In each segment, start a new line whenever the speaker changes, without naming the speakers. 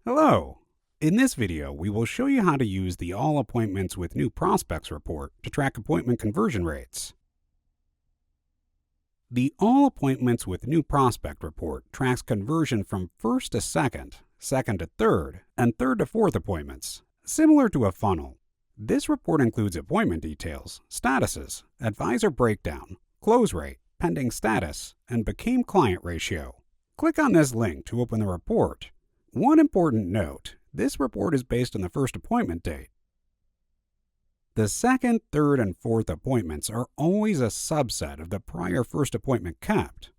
Hello! In this video, we will show you how to use the All Appointments with New Prospects report to track appointment conversion rates. The All Appointments with New Prospect report tracks conversion from first to second, second to third, and third to fourth appointments, similar to a funnel. This report includes appointment details, statuses, advisor breakdown, close rate, pending status, and became client ratio. Click on this link to open the report. One important note, this report is based on the first appointment date. The second, third, and fourth appointments are always a subset of the prior first appointment kept.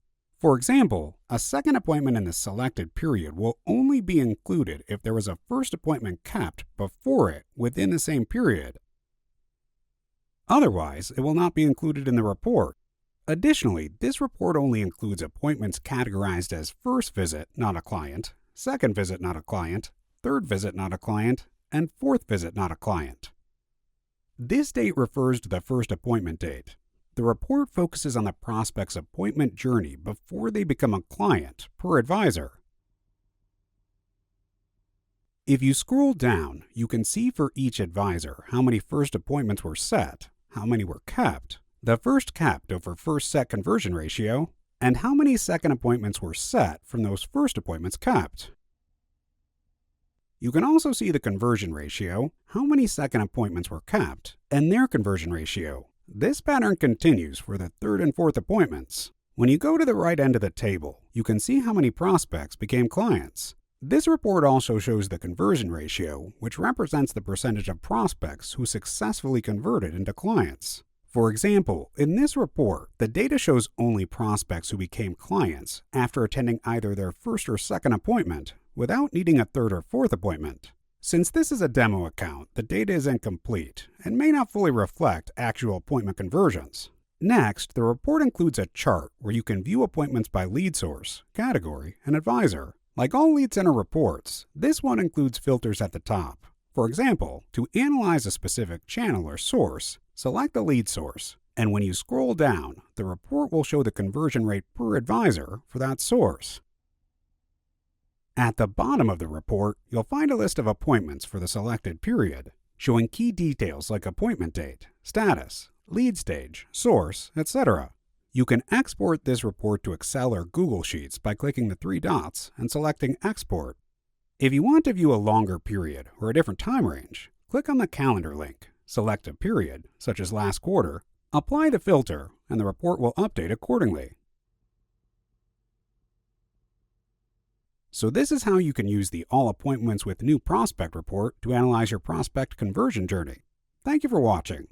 For example, a second appointment in the selected period will only be included if there was a first appointment kept before it within the same period. Otherwise, it will not be included in the report. Additionally, this report only includes appointments categorized as first visit, not a client, second visit, not a client, third visit, not a client, and fourth visit, not a client. This date refers to the first appointment date. The report focuses on the prospect's appointment journey before they become a client, per advisor. If you scroll down, you can see for each advisor how many first appointments were set, how many were kept, the first kept over first set conversion ratio, and how many second appointments were set from those first appointments kept. You can also see the conversion ratio, how many second appointments were kept, and their conversion ratio. This pattern continues for the third and fourth appointments. When you go to the right end of the table, you can see how many prospects became clients. This report also shows the conversion ratio, which represents the percentage of prospects who successfully converted into clients. For example, in this report, the data shows only prospects who became clients after attending either their first or second appointment without needing a third or fourth appointment. Since this is a demo account, the data is incomplete and may not fully reflect actual appointment conversions. Next, the report includes a chart where you can view appointments by lead source, category, and advisor. Like all LeadCenter reports, this one includes filters at the top. For example, to analyze a specific channel or source, select the lead source, and when you scroll down, the report will show the conversion rate per advisor for that source. At the bottom of the report, you'll find a list of appointments for the selected period, showing key details like appointment date, status, lead stage, source, etc. You can export this report to Excel or Google Sheets by clicking the three dots and selecting Export. If you want to view a longer period or a different time range, click on the calendar link, select a period, such as last quarter, apply the filter, and the report will update accordingly. So this is how you can use the All Appointments with New Prospect report to analyze your prospect conversion journey. Thank you for watching.